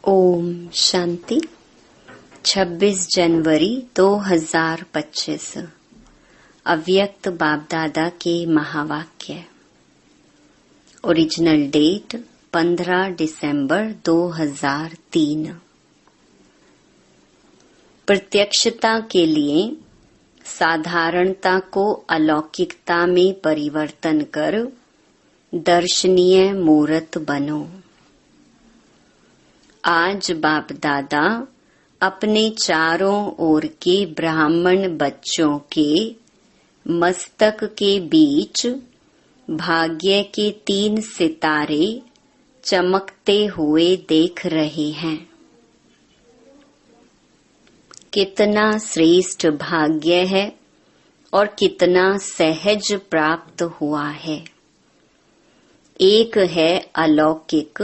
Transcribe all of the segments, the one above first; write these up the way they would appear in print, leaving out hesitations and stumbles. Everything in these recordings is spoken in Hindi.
ओम शांति। 26 जनवरी 2025 अव्यक्त बाप दादा के महावाक्य। ओरिजिनल डेट 15 दिसंबर 2003। प्रत्यक्षता के लिए साधारणता को अलौकिकता में परिवर्तन कर दर्शनीय मूर्त बनो। आज बाप दादा अपने चारों ओर के ब्राह्मण बच्चों के मस्तक के बीच भाग्य के 3 सितारे चमकते हुए देख रहे हैं। कितना श्रेष्ठ भाग्य है और कितना सहज प्राप्त हुआ है। एक है अलौकिक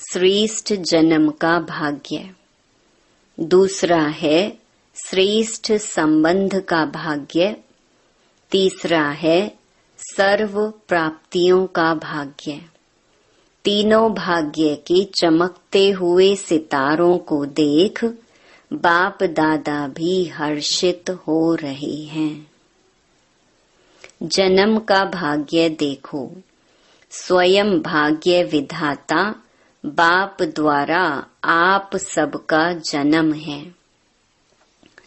श्रेष्ठ जन्म का भाग्य, दूसरा है श्रेष्ठ संबंध का भाग्य, तीसरा है सर्व प्राप्तियों का भाग्य। तीनों भाग्य के चमकते हुए सितारों को देख बाप दादा भी हर्षित हो रहे हैं। जन्म का भाग्य देखो। स्वयं भाग्य विधाता बाप द्वारा आप सबका जन्म है।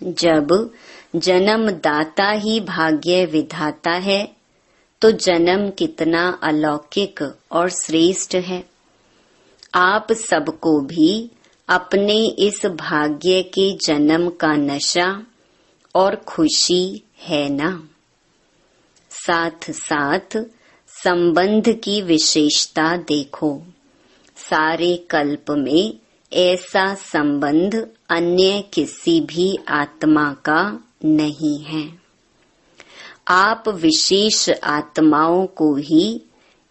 जब जन्मदाता ही भाग्य विधाता है तो जन्म कितना अलौकिक और श्रेष्ठ है। आप सबको भी अपने इस भाग्य के जन्म का नशा और खुशी है ना। साथ साथ संबंध की विशेषता देखो। सारे कल्प में ऐसा संबंध अन्य किसी भी आत्मा का नहीं है। आप विशेष आत्माओं को ही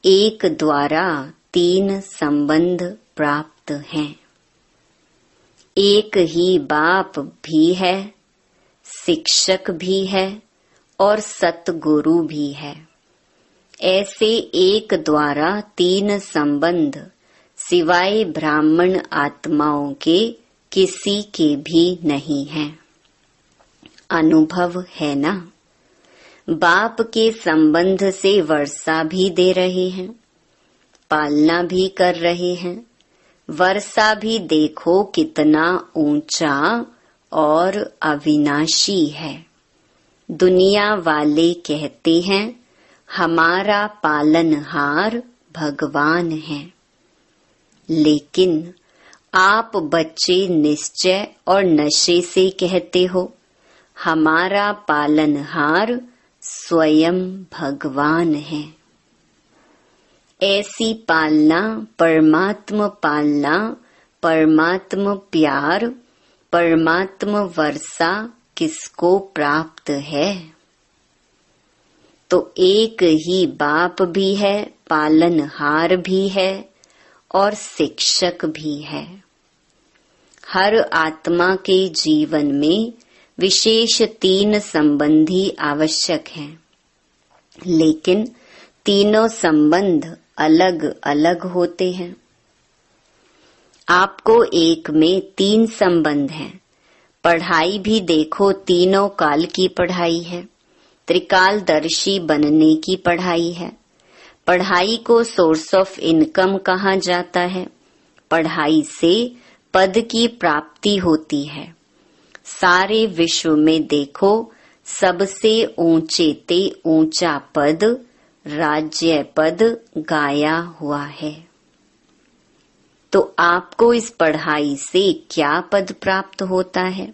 एक द्वारा 3 संबंध प्राप्त हैं। एक ही बाप भी है, शिक्षक भी है और सतगुरु भी है। ऐसे एक द्वारा 3 संबंध सिवाय ब्राह्मण आत्माओं के किसी के भी नहीं है। अनुभव है ना। बाप के संबंध से वर्षा भी दे रहे हैं, पालना भी कर रहे हैं। वर्षा भी देखो कितना ऊंचा और अविनाशी है। दुनिया वाले कहते हैं हमारा पालनहार भगवान है, लेकिन आप बच्चे निश्चय और नशे से कहते हो हमारा पालनहार स्वयं भगवान है। ऐसी पालना, परमात्म पालना, परमात्म प्यार, परमात्म वर्षा किसको प्राप्त है? तो एक ही बाप भी है, पालनहार भी है और शिक्षक भी है। हर आत्मा के जीवन में विशेष 3 संबंधी आवश्यक हैं, लेकिन तीनों संबंध अलग अलग होते हैं। आपको एक में 3 संबंध हैं। पढ़ाई भी देखो, तीनों काल की पढ़ाई है। त्रिकालदर्शी बनने की पढ़ाई है। पढ़ाई को सोर्स ऑफ इनकम कहा जाता है। पढ़ाई से पद की प्राप्ति होती है। सारे विश्व में देखो, सबसे ऊंचे ते ऊंचा पद राज्य पद गाया हुआ है। तो आपको इस पढ़ाई से क्या पद प्राप्त होता है?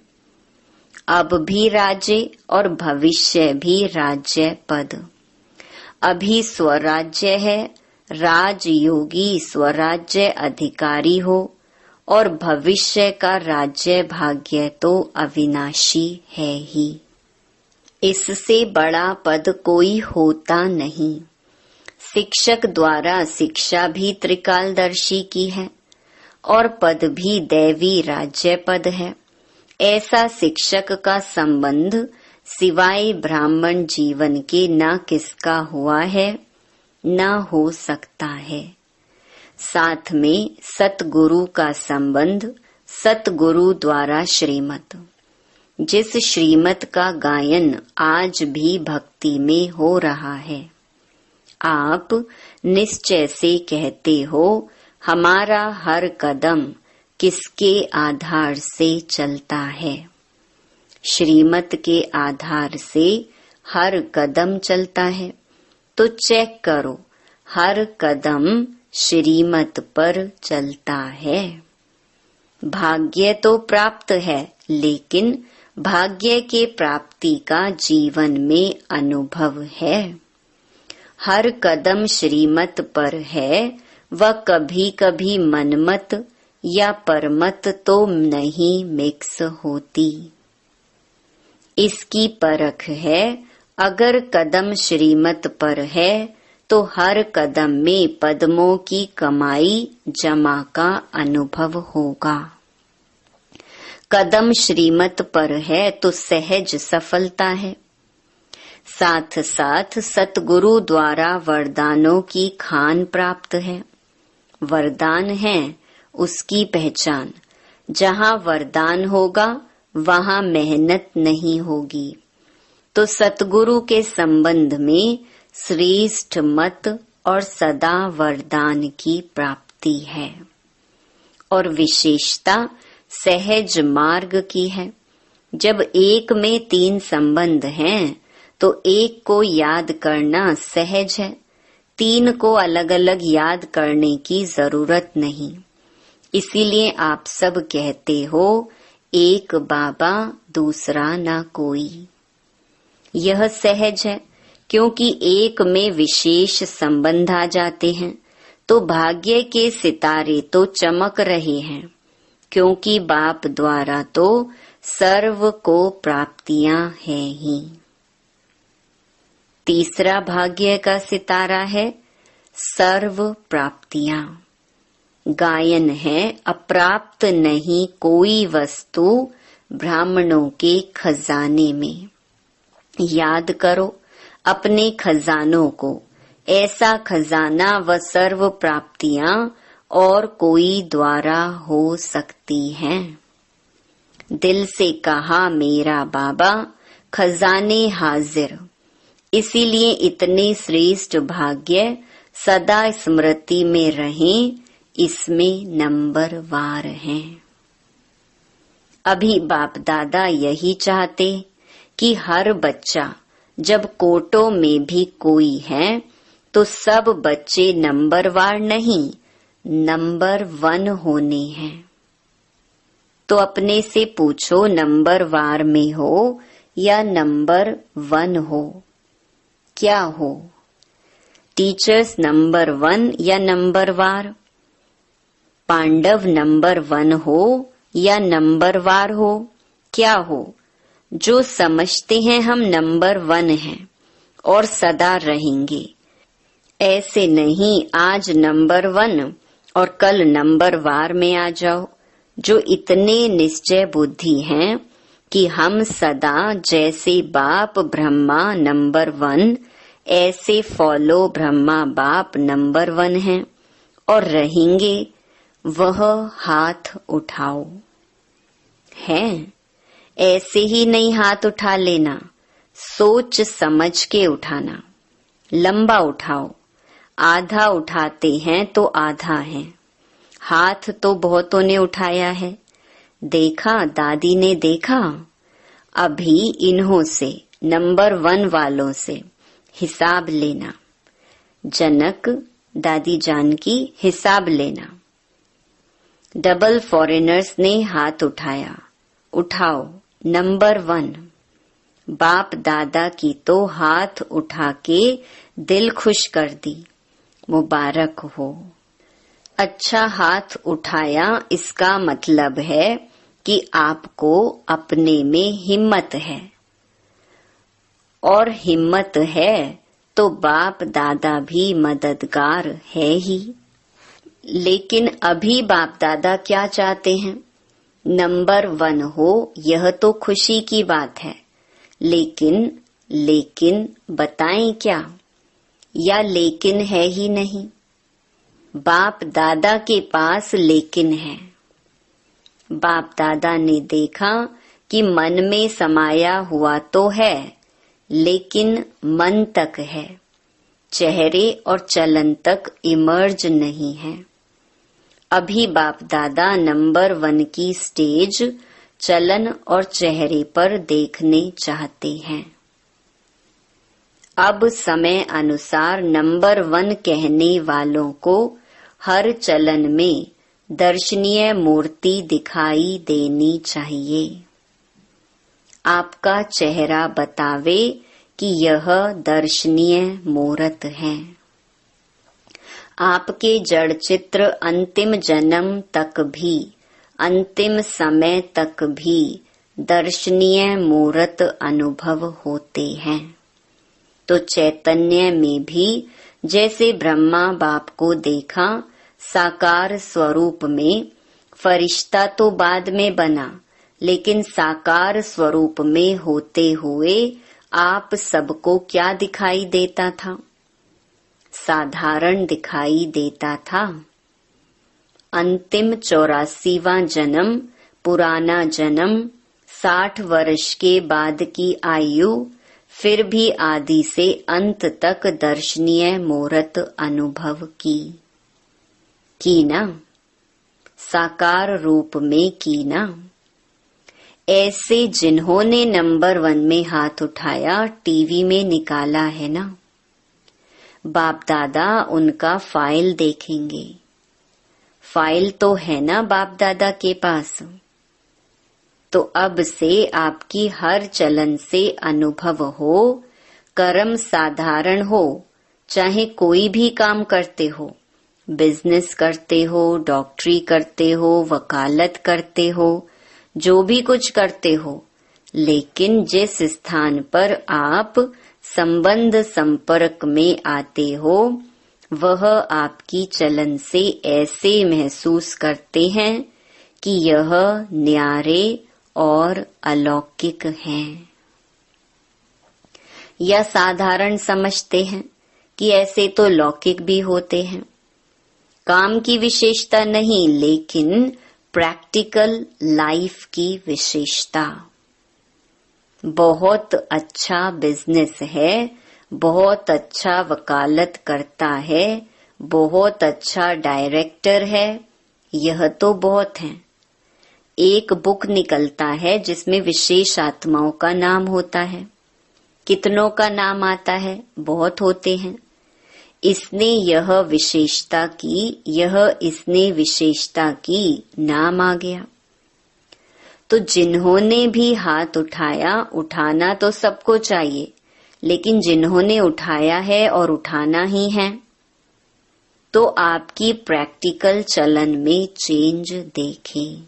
अब भी राज्य और भविष्य भी राज्य पद। अभी स्वराज्य है, राजयोगी स्वराज्य अधिकारी हो, और भविष्य का राज्य भाग्य तो अविनाशी है ही। इससे बड़ा पद कोई होता नहीं। शिक्षक द्वारा शिक्षा भी त्रिकालदर्शी की है और पद भी दैवी राज्य पद है। ऐसा शिक्षक का संबंध सिवाय ब्राह्मण जीवन के न किसका हुआ है न हो सकता है। साथ में सतगुरु का संबंध सतगुरु द्वारा श्रीमत। जिस श्रीमत का गायन आज भी भक्ति में हो रहा है, आप निश्चय से कहते हो हमारा हर कदम किसके आधार से चलता है? श्रीमत के आधार से हर कदम चलता है। तो चेक करो, हर कदम श्रीमत पर चलता है। भाग्य तो प्राप्त है, लेकिन भाग्य के प्राप्ति का जीवन में अनुभव है। हर कदम श्रीमत पर है, वह कभी कभी मनमत या परमत तो नहीं मिक्स होती। इसकी परख है, अगर कदम श्रीमत पर है तो हर कदम में पद्मों की कमाई जमा का अनुभव होगा। कदम श्रीमत पर है तो सहज सफलता है। साथ साथ सतगुरु द्वारा वरदानों की खान प्राप्त है। वरदान है उसकी पहचान। जहाँ वरदान होगा वहाँ मेहनत नहीं होगी। तो सतगुरु के संबंध में श्रेष्ठ मत और सदा वरदान की प्राप्ति है, और विशेषता सहज मार्ग की है। जब एक में 3 संबंध हैं तो एक को याद करना सहज है, 3 को अलग अलग याद करने की जरूरत नहीं। इसीलिए आप सब कहते हो एक बाबा दूसरा ना कोई। यह सहज है, क्योंकि एक में विशेष संबंध आ जाते हैं तो भाग्य के सितारे तो चमक रहे हैं, क्योंकि बाप द्वारा तो सर्व को प्राप्तियां हैं ही। तीसरा भाग्य का सितारा है सर्व प्राप्तियां। गायन है अप्राप्त नहीं कोई वस्तु ब्राह्मणों के खजाने में। याद करो अपने खजानों को, ऐसा खजाना व सर्व प्राप्तियां और कोई द्वारा हो सकती हैं। दिल से कहा मेरा बाबा खजाने हाजिर। इसीलिए इतने श्रेष्ठ भाग्य सदा स्मृति में रहें, इसमें नंबरवार हैं। अभी बाप दादा यही चाहते कि हर बच्चा, जब कोटों में भी कोई है तो सब बच्चे नंबरवार नहीं, नंबर 1 होने हैं। तो अपने से पूछो नंबरवार में हो या नंबर 1 हो, क्या हो? टीचर्स नंबर 1 या नंबरवार? पांडव नंबर 1 हो या नंबरवार हो, क्या हो? जो समझते हैं हम नंबर 1 हैं और सदा रहेंगे। ऐसे नहीं आज नंबर 1 और कल नंबरवार में आ जाओ। जो इतने निश्चय बुद्धि हैं कि हम सदा जैसे बाप ब्रह्मा नंबर 1, ऐसे फॉलो ब्रह्मा बाप नंबर 1 हैं और रहेंगे, वह हाथ उठाओ। है ऐसे ही नहीं हाथ उठा लेना, सोच समझ के उठाना। लंबा उठाओ, आधा उठाते हैं तो आधा है। हाथ तो बहुतों ने उठाया है, देखा दादी ने देखा। अभी इन्हों से नंबर 1 वालों से हिसाब लेना। जनक दादी जान की हिसाब लेना। डबल फॉरेनर्स ने हाथ उठाया, उठाओ नंबर 1। बाप दादा की तो हाथ उठा के दिल खुश कर दी, मुबारक हो। अच्छा हाथ उठाया, इसका मतलब है कि आपको अपने में हिम्मत है, और हिम्मत है तो बाप दादा भी मददगार है ही। लेकिन अभी बाप दादा क्या चाहते हैं? नंबर 1 हो, यह तो खुशी की बात है, लेकिन बताएं क्या? या लेकिन है ही नहीं? बाप दादा के पास लेकिन है। बाप दादा ने देखा कि मन में समाया हुआ तो है, लेकिन मन तक है, चेहरे और चलन तक इमर्ज नहीं है। अभी बाप दादा नंबर 1 की स्टेज चलन और चेहरे पर देखने चाहते हैं। अब समय अनुसार नंबर 1 कहने वालों को हर चलन में दर्शनीय मूर्ति दिखाई देनी चाहिए। आपका चेहरा बतावे कि यह दर्शनीय मूर्त है। आपके जड़ चित्र अंतिम जन्म तक भी, अंतिम समय तक भी दर्शनीय मूर्त अनुभव होते हैं। तो चैतन्य में भी जैसे ब्रह्मा बाप को देखा साकार स्वरूप में, फरिश्ता तो बाद में बना, लेकिन साकार स्वरूप में होते हुए आप सबको क्या दिखाई देता था? साधारण दिखाई देता था। अंतिम 84वां जन्म, पुराना जन्म, 60 वर्ष के बाद की आयु, फिर भी आदि से अंत तक दर्शनीय मूर्त अनुभव की ना, साकार रूप में की ना। ऐसे जिन्होंने नंबर 1 में हाथ उठाया टीवी में निकाला है ना, बाप दादा उनका फाइल देखेंगे। फाइल तो है ना बाप दादा के पास। तो अब से आपकी हर चलन से अनुभव हो, कर्म साधारण हो, चाहे कोई भी काम करते हो, बिजनेस करते हो, डॉक्टरी करते हो, वकालत करते हो, जो भी कुछ करते हो, लेकिन जिस स्थान पर आप संबंध संपर्क में आते हो, वह आपकी चलन से ऐसे महसूस करते हैं कि यह न्यारे और अलौकिक हैं, या साधारण समझते हैं कि ऐसे तो लौकिक भी होते हैं। काम की विशेषता नहीं, लेकिन प्रैक्टिकल लाइफ की विशेषता। बहुत अच्छा बिजनेस है, बहुत अच्छा वकालत करता है, बहुत अच्छा डायरेक्टर है, यह तो बहुत है। एक बुक निकलता है जिसमें विशेष आत्माओं का नाम होता है। कितनों का नाम आता है? बहुत होते हैं। इसने यह विशेषता की, यह इसने विशेषता की, नाम आ गया। तो जिन्होंने भी हाथ उठाया, उठाना तो सबको चाहिए, लेकिन जिन्होंने उठाया है और उठाना ही है, तो आपकी प्रैक्टिकल चलन में चेंज देखें।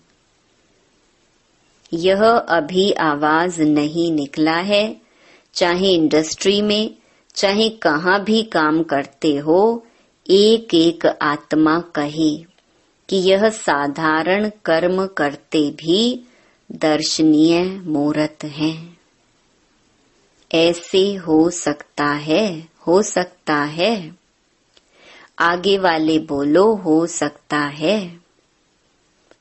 यह अभी आवाज नहीं निकला है, चाहे इंडस्ट्री में, चाहे कहाँ भी काम करते हो, एक एक आत्मा कहे कि यह साधारण कर्म करते भी दर्शनीय मूर्त हैं। ऐसे हो सकता है, हो सकता है। आगे वाले बोलो, हो सकता है।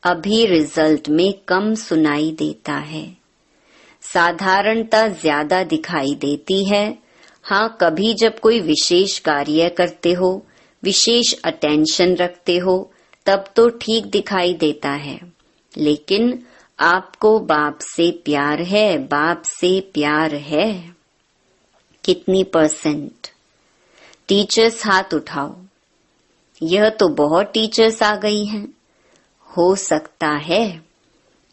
अभी रिजल्ट में कम सुनाई देता है, साधारणता ज्यादा दिखाई देती है। हाँ, कभी जब कोई विशेष कार्य करते हो, विशेष अटेंशन रखते हो, तब तो ठीक दिखाई देता है, लेकिन आपको बाप से प्यार है, बाप से प्यार है। कितनी %? टीचर्स हाथ उठाओ। यह तो बहुत टीचर्स आ गई हैं। हो सकता है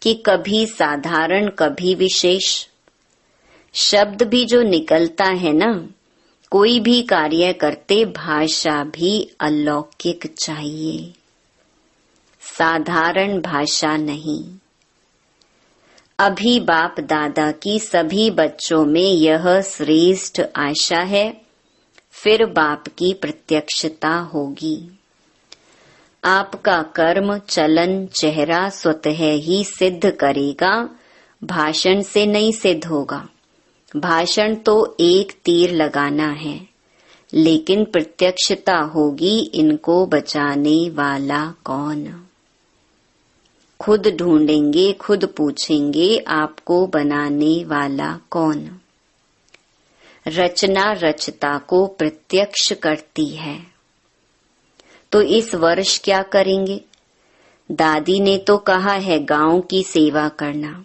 कि कभी साधारण, कभी विशेष। शब्द भी जो निकलता है ना, कोई भी कार्य करते भाषा भी अलौकिक चाहिए, साधारण भाषा नहीं। अभी बाप दादा की सभी बच्चों में यह श्रेष्ठ आशा है, फिर बाप की प्रत्यक्षता होगी। आपका कर्म, चलन, चेहरा स्वतः ही सिद्ध करेगा, भाषण से नहीं सिद्ध होगा। भाषण तो एक तीर लगाना है, लेकिन प्रत्यक्षता होगी इनको बचाने वाला कौन। खुद ढूंढेंगे, खुद पूछेंगे आपको बनाने वाला कौन। रचना रचता को प्रत्यक्ष करती है। तो इस वर्ष क्या करेंगे? दादी ने तो कहा है गांव की सेवा करना,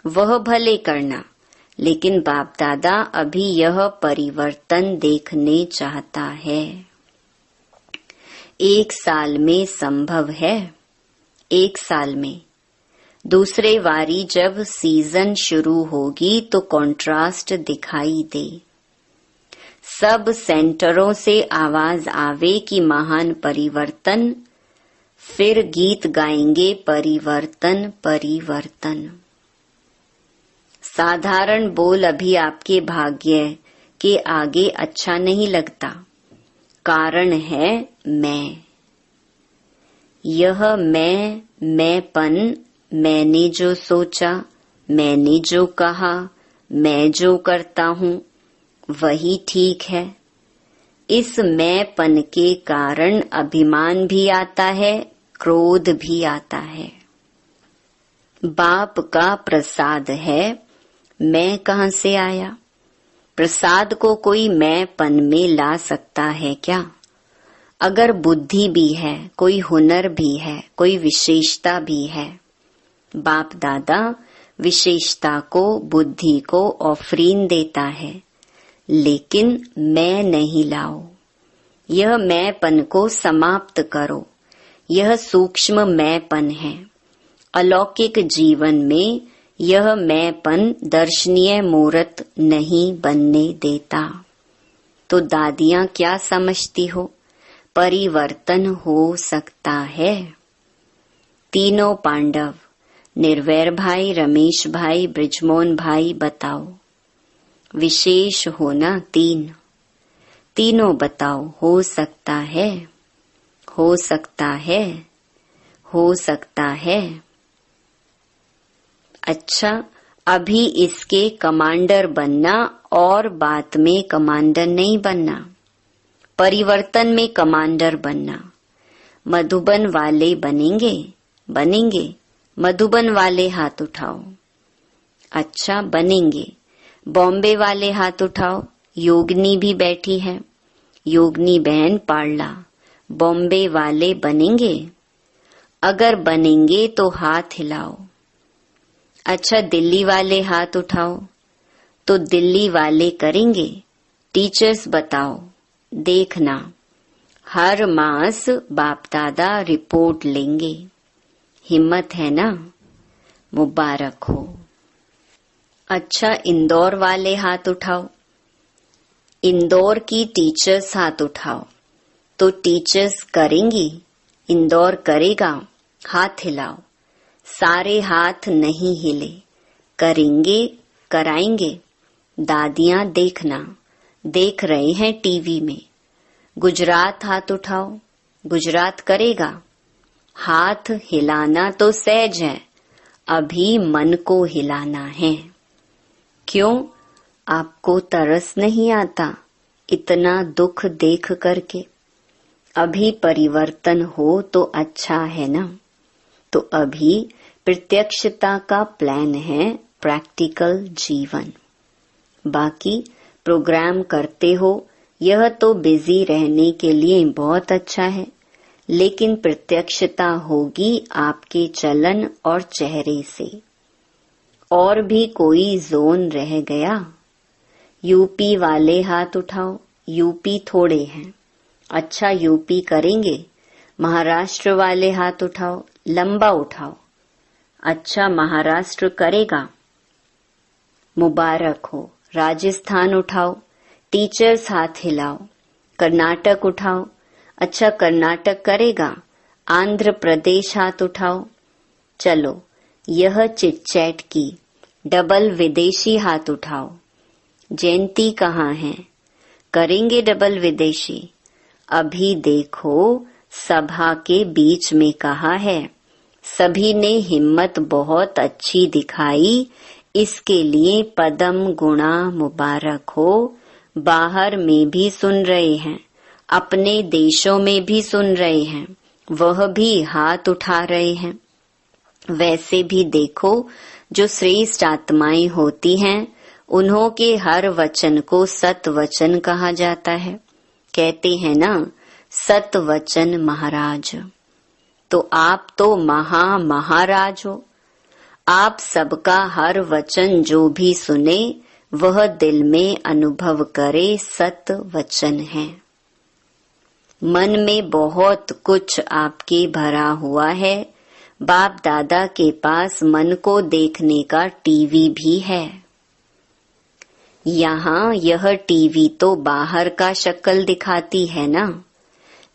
वह भले करना, लेकिन बाप दादा अभी यह परिवर्तन देखने चाहता है। 1 साल में संभव है, 1 साल में। दूसरे वारी जब सीजन शुरू होगी तो कंट्रास्ट दिखाई दे। सब सेंटरों से आवाज आवे कि महान परिवर्तन, फिर गीत गाएंगे परिवर्तन परिवर्तन। साधारण बोल अभी आपके भाग्य के आगे अच्छा नहीं लगता। कारण है मैं। यह मैंपन, मैंने जो सोचा, मैंने जो कहा, मैं जो करता हूँ वही ठीक है। इस मैंपन के कारण अभिमान भी आता है, क्रोध भी आता है। बाप का प्रसाद है, मैं कहाँ से आया? प्रसाद को कोई मैंपन में ला सकता है क्या? अगर बुद्धि भी है, कोई हुनर भी है, कोई विशेषता भी है, बाप दादा विशेषता को, बुद्धि को ऑफरीन देता है, लेकिन मैं नहीं लाओ। यह मैंपन को समाप्त करो। यह सूक्ष्म मैंपन है। अलौकिक जीवन में यह मैंपन दर्शनीय मूर्त नहीं बनने देता। तो दादियां क्या समझती हो? परिवर्तन हो सकता है। तीनों पांडव, निर्वैर भाई, रमेश भाई, ब्रिजमोहन भाई, बताओ विशेष हो ना? तीनों बताओ, हो सकता है, हो सकता है, हो सकता है। अच्छा, अभी इसके कमांडर बनना और बाद में कमांडर नहीं बनना। परिवर्तन में कमांडर बनना। मधुबन वाले बनेंगे। मधुबन वाले हाथ उठाओ। अच्छा, बनेंगे। बॉम्बे वाले हाथ उठाओ। योगनी भी बैठी है, योगनी बहन पाड़ला। बॉम्बे वाले बनेंगे? अगर बनेंगे तो हाथ हिलाओ। अच्छा, दिल्ली वाले हाथ उठाओ। तो दिल्ली वाले करेंगे। टीचर्स बताओ, देखना हर मास बाप दादा रिपोर्ट लेंगे। हिम्मत है ना? मुबारक हो। अच्छा, इंदौर वाले हाथ उठाओ। इंदौर की टीचर्स हाथ उठाओ। तो टीचर्स करेंगी, इंदौर करेगा, हाथ हिलाओ। सारे हाथ नहीं हिले, करेंगे, कराएंगे। दादियां देखना, देख रहे हैं टीवी में। गुजरात हाथ उठाओ। गुजरात करेगा। हाथ हिलाना तो सहज है, अभी मन को हिलाना है। क्यों? आपको तरस नहीं आता इतना दुख देख करके? अभी परिवर्तन हो तो अच्छा है ना? तो अभी प्रत्यक्षता का प्लान है, प्रैक्टिकल जीवन। बाकी प्रोग्राम करते हो, यह तो बिजी रहने के लिए बहुत अच्छा है, लेकिन प्रत्यक्षता होगी आपके चलन और चेहरे से। और भी कोई जोन रह गया? यूपी वाले हाथ उठाओ। यूपी थोड़े हैं। अच्छा, यूपी करेंगे। महाराष्ट्र वाले हाथ उठाओ, लंबा उठाओ। अच्छा, महाराष्ट्र करेगा, मुबारक हो। राजस्थान उठाओ। टीचर्स हाथ हिलाओ। कर्नाटक उठाओ। अच्छा, कर्नाटक करेगा। आंध्र प्रदेश हाथ उठाओ। चलो, यह चिटचैट की। डबल विदेशी हाथ उठाओ। जयंती कहाँ है? करेंगे डबल विदेशी। अभी देखो, सभा के बीच में कहा है। सभी ने हिम्मत बहुत अच्छी दिखाई, इसके लिए पदम गुणा मुबारक हो। बाहर में भी सुन रहे हैं, अपने देशों में भी सुन रहे हैं, वह भी हाथ उठा रहे हैं। वैसे भी देखो, जो श्रेष्ठ आत्माएं होती हैं, उन्हों के हर वचन को सत वचन कहा जाता है। कहते हैं ना, सत वचन महाराज। तो आप तो महाराज हो। आप सबका हर वचन जो भी सुने वह दिल में अनुभव करे सत वचन है। मन में बहुत कुछ आपके भरा हुआ है। बाप दादा के पास मन को देखने का टीवी भी है। यहाँ यह टीवी तो बाहर का शक्ल दिखाती है ना,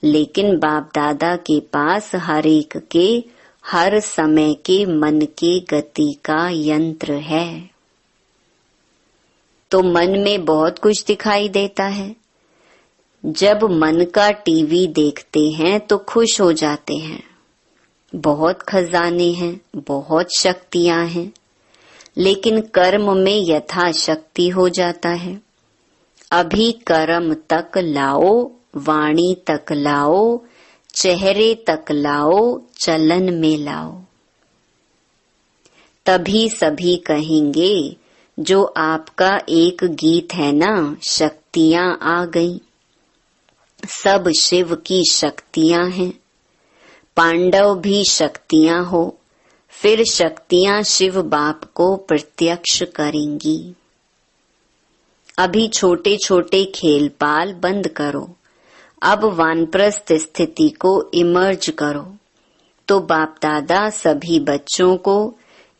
लेकिन बाप दादा के पास हर एक के हर समय के मन के गति का यंत्र है। तो मन में बहुत कुछ दिखाई देता है। जब मन का टीवी देखते हैं तो खुश हो जाते हैं। बहुत खजाने हैं, बहुत शक्तियां हैं, लेकिन कर्म में यथाशक्ति हो जाता है। अभी कर्म तक लाओ, वाणी तक लाओ, चेहरे तक लाओ, चलन में लाओ। तभी सभी कहेंगे, जो आपका एक गीत है ना, शक्तियां आ गईं। सब शिव की शक्तियां हैं। पांडव भी शक्तियां हो, फिर शक्तियां शिव बाप को प्रत्यक्ष करेंगी। अभी छोटे छोटे खेल पाल बंद करो, अब वानप्रस्थ स्थिति को इमर्ज करो। तो बाप दादा सभी बच्चों को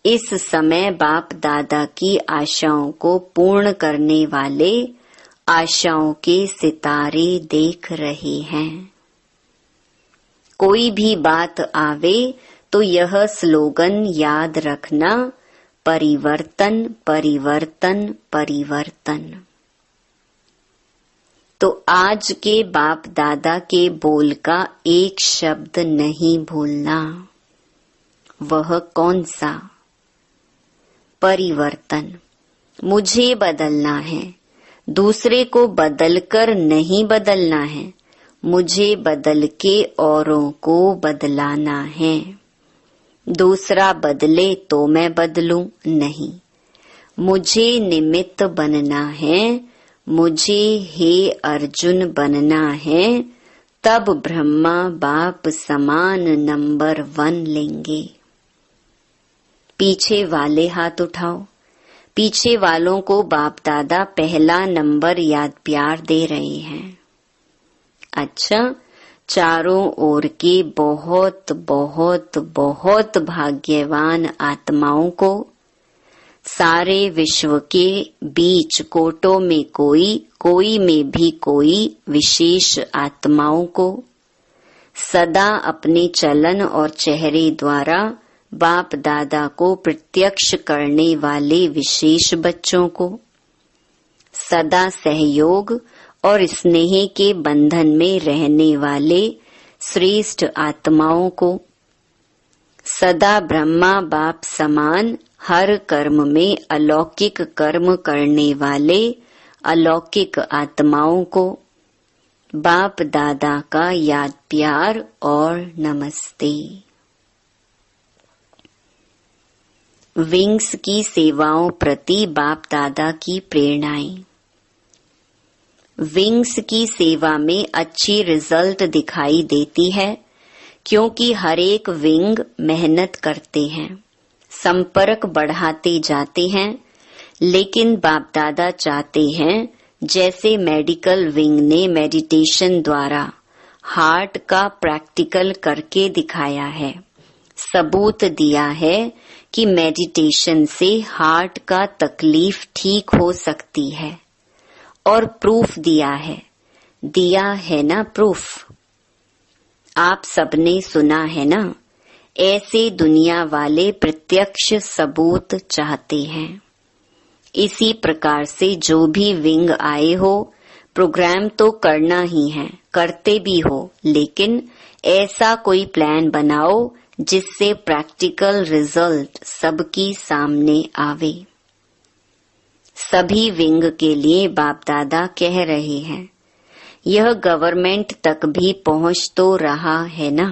इस समय बाप दादा की आशाओं को पूर्ण करने वाले आशाओं के सितारे देख रहे हैं। कोई भी बात आवे तो यह स्लोगन याद रखना, परिवर्तन परिवर्तन परिवर्तन। तो आज के बाप दादा के बोल का एक शब्द नहीं भूलना। वह कौन सा? परिवर्तन। मुझे बदलना है, दूसरे को बदलकर नहीं बदलना है। मुझे बदल के औरों को बदलाना है। दूसरा बदले तो मैं बदलूं नहीं। मुझे निमित्त बनना है, मुझे हे अर्जुन बनना है। तब ब्रह्मा बाप समान नंबर 1 लेंगे। पीछे वाले हाथ उठाओ। पीछे वालों को बाप दादा पहला नंबर याद प्यार दे रहे हैं। अच्छा, चारों ओर के बहुत बहुत बहुत भाग्यवान आत्माओं को, सारे विश्व के बीच कोटों में कोई में भी कोई विशेष आत्माओं को, सदा अपने चलन और चेहरे द्वारा बाप दादा को प्रत्यक्ष करने वाले विशेष बच्चों को, सदा सहयोग और स्नेह के बंधन में रहने वाले श्रेष्ठ आत्माओं को, सदा ब्रह्मा बाप समान हर कर्म में अलौकिक कर्म करने वाले अलौकिक आत्माओं को बाप दादा का याद प्यार और नमस्ते। विंग्स की सेवाओं प्रति बाप दादा की प्रेरणाएं। विंग्स की सेवा में अच्छी रिजल्ट दिखाई देती है, क्योंकि हर एक विंग मेहनत करते हैं, संपर्क बढ़ाते जाते हैं। लेकिन बाप दादा चाहते हैं, जैसे मेडिकल विंग ने मेडिटेशन द्वारा हार्ट का प्रैक्टिकल करके दिखाया है, सबूत दिया है कि मेडिटेशन से हार्ट का तकलीफ ठीक हो सकती है, और प्रूफ दिया है ना प्रूफ। आप सबने सुना है ना, ऐसे दुनिया वाले प्रत्यक्ष सबूत चाहते हैं। इसी प्रकार से जो भी विंग आए हो, प्रोग्राम तो करना ही है, करते भी हो, लेकिन ऐसा कोई प्लान बनाओ जिससे प्रैक्टिकल रिजल्ट सबकी सामने आवे। सभी विंग के लिए बाप दादा कह रहे हैं, यह गवर्नमेंट तक भी पहुंच तो रहा है ना।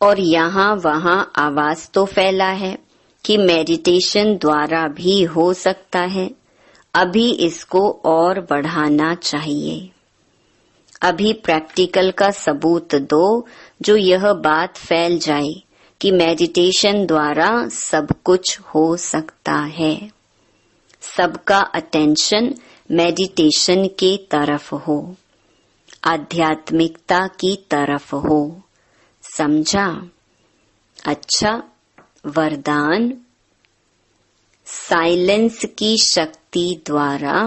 और यहाँ वहाँ आवाज तो फैला है कि मेडिटेशन द्वारा भी हो सकता है। अभी इसको और बढ़ाना चाहिए। अभी प्रैक्टिकल का सबूत दो जो यह बात फैल जाए कि मेडिटेशन द्वारा सब कुछ हो सकता है। सबका अटेंशन मेडिटेशन के तरफ हो, आध्यात्मिकता की तरफ हो। समझा? अच्छा, वरदान। साइलेंस की शक्ति द्वारा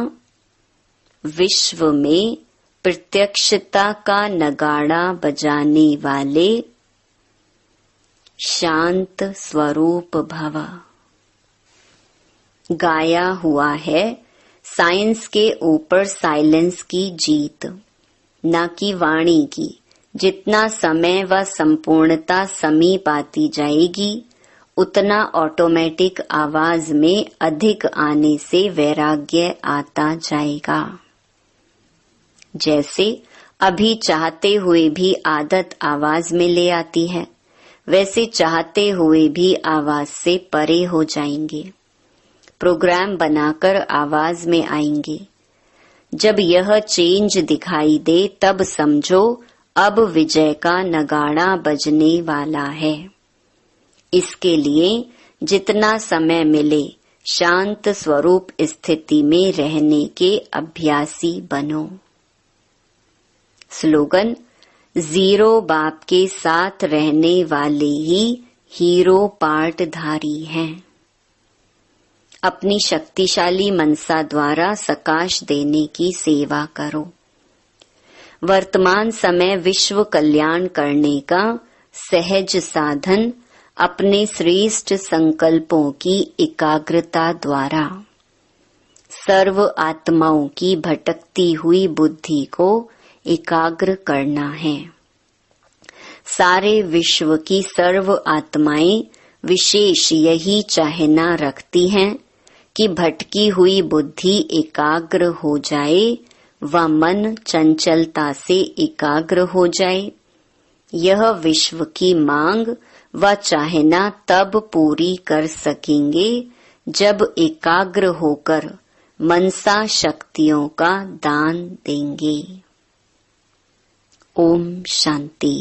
विश्व में प्रत्यक्षता का नगाड़ा बजाने वाले शांत स्वरूप भव। गाया हुआ है साइंस के ऊपर साइलेंस की जीत, न कि वाणी की। जितना समय व संपूर्णता समीप आती जाएगी उतना ऑटोमेटिक आवाज में अधिक आने से वैराग्य आता जाएगा। जैसे अभी चाहते हुए भी आदत आवाज में ले आती है, वैसे चाहते हुए भी आवाज से परे हो जाएंगे। प्रोग्राम बनाकर आवाज में आएंगे। जब यह चेंज दिखाई दे तब समझो अब विजय का नगाड़ा बजने वाला है। इसके लिए जितना समय मिले शांत स्वरूप स्थिति में रहने के अभ्यासी बनो। स्लोगन: जीरो बाप के साथ रहने वाले ही हीरो पार्टधारी हैं। अपनी शक्तिशाली मनसा द्वारा सकाश देने की सेवा करो। वर्तमान समय विश्व कल्याण करने का सहज साधन अपने श्रेष्ठ संकल्पों की एकाग्रता द्वारा सर्व आत्माओं की भटकती हुई बुद्धि को एकाग्र करना है। सारे विश्व की सर्व आत्माएं विशेष यही चाहना रखती हैं कि भटकी हुई बुद्धि एकाग्र हो जाए व मन चंचलता से एकाग्र हो जाए। यह विश्व की मांग व चाहना तब पूरी कर सकेंगे जब एकाग्र होकर मनसा शक्तियों का दान देंगे। ओम शांति।